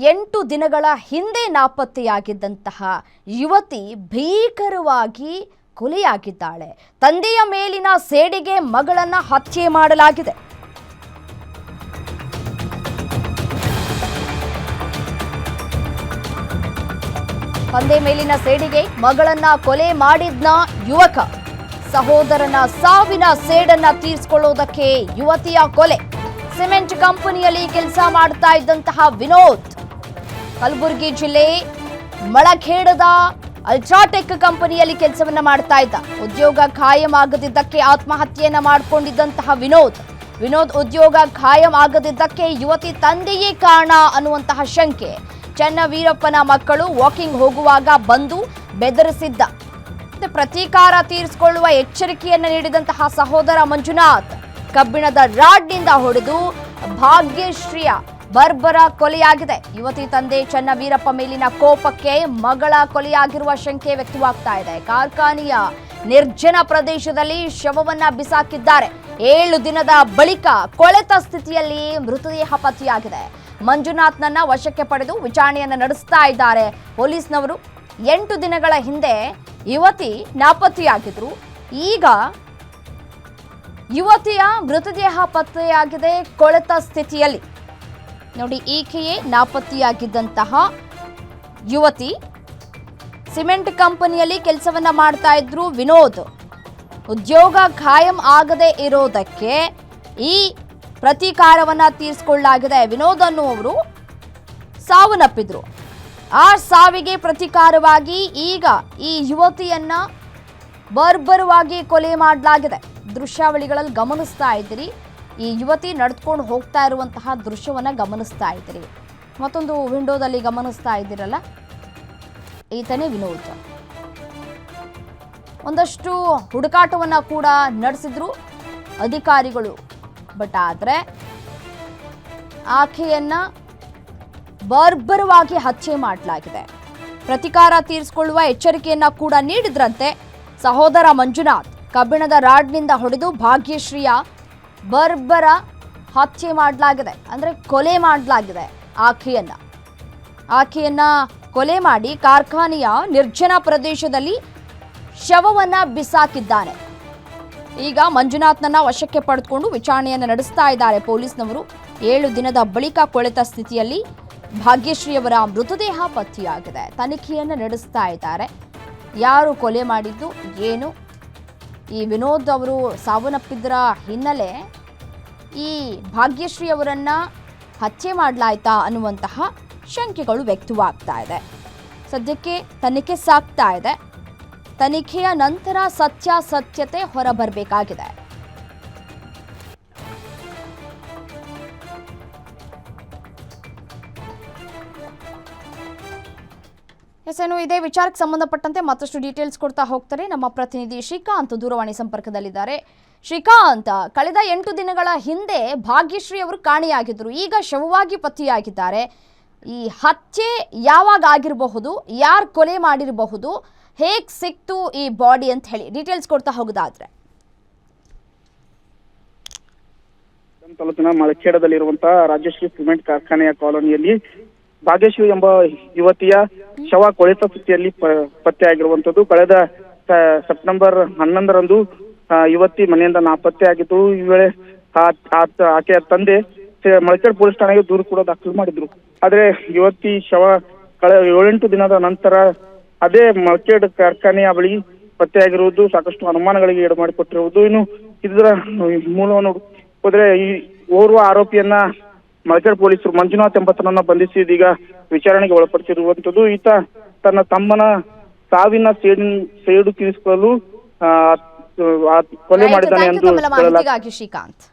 8 ದಿನಗಳ ಹಿಂದೆ ನಾಪತ್ತೆಯಾಗಿದ್ದಂತಹ ಯುವತಿ ಭೀಕರವಾಗಿ ಕೊಲೆಯಾಗಿದ್ದಾಳೆ. ತಂದೆಯ ಮೇಲಿನ ಸೇಡಿಗೆ ಮಗಳನ್ನ ಹತ್ಯೆ ಮಾಡಲಾಗಿದೆ. ತಂದೆ ಮೇಲಿನ ಸೇಡಿಗೆ ಮಗಳನ್ನ ಕೊಲೆ ಮಾಡಿದ್ನ ಯುವಕ. ಸಹೋದರನ ಸಾವಿನ ಸೇಡನ್ನ ತೀರಿಸಿಕೊಳ್ಳೋದಕ್ಕೆ ಯುವತಿಯ ಕೊಲೆ. ಸಿಮೆಂಟ್ ಕಂಪನಿಯಲ್ಲಿ ಕೆಲಸ ಮಾಡ್ತಾ ಇದ್ದಂತಹ ವಿನೋದ್ ಕಲಬುರಗಿ ಜಿಲ್ಲೆ ಮಳಖೇಡದ ಅಲ್ಟ್ರಾಟೆಕ್ ಕಂಪನಿಯಲ್ಲಿ ಕೆಲಸವನ್ನ ಮಾಡ್ತಾ ಇದ್ದ. ಉದ್ಯೋಗ ಖಾಯಂ ಆಗದಿದ್ದಕ್ಕೆ ಆತ್ಮಹತ್ಯೆಯನ್ನ ಮಾಡಿಕೊಂಡಿದ್ದಂತಹ ವಿನೋದ್ ಉದ್ಯೋಗ ಖಾಯಂ ಆಗದಿದ್ದಕ್ಕೆ ಯುವತಿ ತಂದೆಯೇ ಕಾರಣ ಅನ್ನುವಂತಹ ಶಂಕೆ. ಚನ್ನವೀರಪ್ಪನ ಮಕ್ಕಳು ವಾಕಿಂಗ್ ಹೋಗುವಾಗ ಬಂದು ಬೆದರಿಸಿದ್ದ. ಪ್ರತೀಕಾರ ತೀರಿಸಿಕೊಳ್ಳುವ ಎಚ್ಚರಿಕೆಯನ್ನ ನೀಡಿದಂತಹ ಸಹೋದರ ಮಂಜುನಾಥ್ ಕಬ್ಬಿಣದ ರಾಡ್ನಿಂದ ಹೊಡೆದು ಭಾಗ್ಯಶ್ರೀಯ ಬರ್ಬರ ಕೊಲೆಯಾಗಿದೆ. ಯುವತಿ ತಂದೆ ಚನ್ನವೀರಪ್ಪ ಮೇಲಿನ ಕೋಪಕ್ಕೆ ಮಗಳ ಕೊಲೆಯಾಗಿರುವ ಶಂಕೆ ವ್ಯಕ್ತವಾಗ್ತಾ ಇದೆ. ಕಾರ್ಖಾನೆಯ ನಿರ್ಜನ ಪ್ರದೇಶದಲ್ಲಿ ಶವವನ್ನ ಬಿಸಾಕಿದ್ದಾರೆ. 7 ದಿನದ ಬಳಿಕ ಕೊಳೆತ ಸ್ಥಿತಿಯಲ್ಲಿ ಮೃತದೇಹ ಪತ್ತೆಯಾಗಿದೆ. ಮಂಜುನಾಥ್ನನ್ನ ವಶಕ್ಕೆ ಪಡೆದು ವಿಚಾರಣೆಯನ್ನ ನಡೆಸ್ತಾ ಇದ್ದಾರೆ ಪೊಲೀಸ್ನವರು. 8 ದಿನಗಳ ಹಿಂದೆ ಯುವತಿ ನಾಪತ್ತೆಯಾಗಿದ್ರು. ಈಗ ಯುವತಿಯ ಮೃತದೇಹ ಪತ್ತೆಯಾಗಿದೆ ಕೊಳೆತ ಸ್ಥಿತಿಯಲ್ಲಿ. ನೋಡಿ, ಈಕೆಯೇ ನಾಪತ್ತೆಯಾಗಿದ್ದಂತಹ ಯುವತಿ. ಸಿಮೆಂಟ್ ಕಂಪನಿಯಲ್ಲಿ ಕೆಲಸವನ್ನ ಮಾಡ್ತಾ ಇದ್ರು ವಿನೋದ್. ಉದ್ಯೋಗ ಖಾಯಂ ಆಗದೆ ಇರೋದಕ್ಕೆ ಈ ಪ್ರತೀಕಾರವನ್ನ ತೀರಿಸಿಕೊಳ್ಳಲಾಗಿದೆ. ವಿನೋದ್ ಅನ್ನುವರು ಸಾವನ್ನಪ್ಪಿದ್ರು. ಆ ಸಾವಿಗೆ ಪ್ರತೀಕಾರವಾಗಿ ಈಗ ಈ ಯುವತಿಯನ್ನ ಬರ್ಬರವಾಗಿ ಕೊಲೆ ಮಾಡಲಾಗಿದೆ. ದೃಶ್ಯಾವಳಿಗಳಲ್ಲಿ ಗಮನಿಸ್ತಾ ಇದ್ದೀರಿ. ಈ ಯುವತಿ ನಡೆದುಕೊಂಡು ಹೋಗ್ತಾ ಇರುವಂತಹ ದೃಶ್ಯವನ್ನ ಗಮನಿಸ್ತಾ ಇದ್ದೀರಿ. ಮತ್ತೊಂದು ವಿಂಡೋದಲ್ಲಿ ಗಮನಿಸ್ತಾ ಇದ್ದೀರಲ್ಲ, ಈತನೇ ವಿನೋದ್. ಒಂದಷ್ಟು ಹುಡುಕಾಟವನ್ನ ಕೂಡ ನಡೆಸಿದ್ರು ಅಧಿಕಾರಿಗಳು. ಬಟ್ ಆದ್ರೆ ಆಕೆಯನ್ನ ಬರ್ಬರವಾಗಿ ಹತ್ಯೆ ಮಾಡಲಾಗಿದೆ. ಪ್ರತೀಕಾರ ತೀರಿಸಿಕೊಳ್ಳುವ ಎಚ್ಚರಿಕೆಯನ್ನ ಕೂಡ ನೀಡಿದ್ರಂತೆ ಸಹೋದರ ಮಂಜುನಾಥ್. ಕಬ್ಬಿಣದ ರಾಡ್ನಿಂದ ಹೊಡೆದು ಭಾಗ್ಯಶ್ರೀಯ ಬರ್ಬರ ಹತ್ಯೆ ಮಾಡಲಾಗಿದೆ, ಅಂದ್ರೆ ಕೊಲೆ ಮಾಡಲಾಗಿದೆ. ಆಕೆಯನ್ನ ಕೊಲೆ ಮಾಡಿ ಕಾರ್ಖಾನೆಯ ನಿರ್ಜನ ಪ್ರದೇಶದಲ್ಲಿ ಶವವನ್ನ ಬಿಸಾಕಿದ್ದಾನೆ. ಈಗ ಮಂಜುನಾಥ್ನನ್ನ ವಶಕ್ಕೆ ಪಡೆದುಕೊಂಡು ವಿಚಾರಣೆಯನ್ನು ನಡೆಸ್ತಾ ಇದ್ದಾರೆ ಪೊಲೀಸ್ನವರು. 7 ದಿನದ ಬಳಿಕ ಕೊಳೆತ ಸ್ಥಿತಿಯಲ್ಲಿ ಭಾಗ್ಯಶ್ರೀಯವರ ಮೃತದೇಹ ಪತ್ತೆಯಾಗಿದೆ. ತನಿಖೆಯನ್ನು ನಡೆಸ್ತಾ ಇದ್ದಾರೆ. ಯಾರು ಕೊಲೆ ಮಾಡಿದ್ದು ಏನು, ಈ ವಿನೋದ್ ಅವರು ಸಾವನ್ನಪ್ಪಿದ್ದರ ಹಿನ್ನೆಲೆ ಈ ಭಾಗ್ಯಶ್ರೀ ಅವರನ್ನ ಹತ್ಯೆ ಮಾಡಲಾಯ್ತಾ ಅನ್ನುವಂತಹ ಶಂಕೆಗಳು ವ್ಯಕ್ತವಾಗ್ತಾ ಇದೆ. ಸದ್ಯಕ್ಕೆ ತನಿಖೆ ಸಾಗ್ತಾ ಇದೆ. ತನಿಖೆಯ ನಂತರ ಸತ್ಯಾಸತ್ಯತೆ ಹೊರಬರಬೇಕಾಗಿದೆ. ಎಸ್ಎನು ಇದೇ ವಿಚಾರಕ್ಕೆ ಸಂಬಂಧಪಟ್ಟಂತೆ ಮತ್ತಷ್ಟು ಡೀಟೇಲ್ಸ್ ಕೊಡ್ತಾ ಹೋಗ್ತಾರೆ ನಮ್ಮ ಪ್ರತಿನಿಧಿ ಶ್ರೀಕಾಂತ್ ದೂರವಾಣಿ ಸಂಪರ್ಕದಲ್ಲಿದ್ದಾರೆ. ಶ್ರೀಕಾಂತ್, ಕಳೆದ 8 ದಿನಗಳ ಹಿಂದೆ ಭಾಗ್ಯಶ್ರೀ ಅವರು ಕಾಣೆಯಾಗಿದ್ರು. ಈಗ ಶವವಾಗಿ ಪತ್ತೆಯಾಗಿದ್ದಾರೆ. ಈ ಹತ್ಯೆ ಯಾವಾಗ ಆಗಿರಬಹುದು, ಯಾರು ಕೊಲೆ ಮಾಡಿರಬಹುದು, ಹೇಗೆ ಸಿಕ್ತು ಈ ಬಾಡಿ ಅಂತ ಹೇಳಿ ಡೀಟೇಲ್ಸ್ ಕೊಡ್ತಾ ಹೋಗೋದಾದ್ರೆ. ತಾಲೂಕಿನ ಮಳಖೇಡದಲ್ಲಿರುವಂತಹ ರಾಜಶ್ರೀ ಸಿಮೆಂಟ್ ಕಾರ್ಖಾನೆಯ ಕಾಲೋನಿಯಲ್ಲಿ ಭಾಗ್ಯಶ್ರೀ ಎಂಬ ಯುವತಿಯ ಶವ ಕೊಳೆತ ಸ್ಥಿತಿಯಲ್ಲಿ ಪತ್ತೆಯಾಗಿರುವಂತದ್ದು. ಕಳೆದ ಸೆಪ್ಟೆಂಬರ್ 11ರಂದು ಯುವತಿ ಮನೆಯಿಂದ ನಾಪತ್ತೆ ಆಗಿದ್ದು. ಈ ವೇಳೆ ಆಕೆಯ ತಂದೆ ಮಳಖೇಡ್ ಪೊಲೀಸ್ ಠಾಣೆಗೆ ದೂರು ಕೂಡ ದಾಖಲು ಮಾಡಿದ್ರು. ಆದ್ರೆ ಯುವತಿ ಶವ 7-8 ದಿನದ ನಂತರ ಅದೇ ಮಳಖೇಡ್ ಕಾರ್ಖಾನೆಯ ಬಳಿ ಪತ್ತೆಯಾಗಿರುವುದು ಸಾಕಷ್ಟು ಅನುಮಾನಗಳಿಗೆ ಎಡೆ ಮಾಡಿಕೊಟ್ಟಿರುವುದು. ಇನ್ನು ಇದರ ಮೂಲವನ್ನು ಹೋದ್ರೆ ಈ ಓರ್ವ ಆರೋಪಿಯನ್ನ ಮಳಖೇಡ್ ಪೊಲೀಸರು ಮಂಜುನಾಥ್ ಎಂಬತನನ್ನ ಬಂಧಿಸಿ ಇದೀಗ ವಿಚಾರಣೆಗೆ ಒಳಪಡಿಸಿರುವಂತದ್ದು. ಈತ ತನ್ನ ತಮ್ಮನ ಸಾವಿನ ಸೇಡು ತೀರಿಸಿಕೊಳ್ಳಲು ಕೊಲೆ ಮಾಡಿದ್ದಾನೆ ಎಂದು ಶ್ರೀಕಾಂತ್.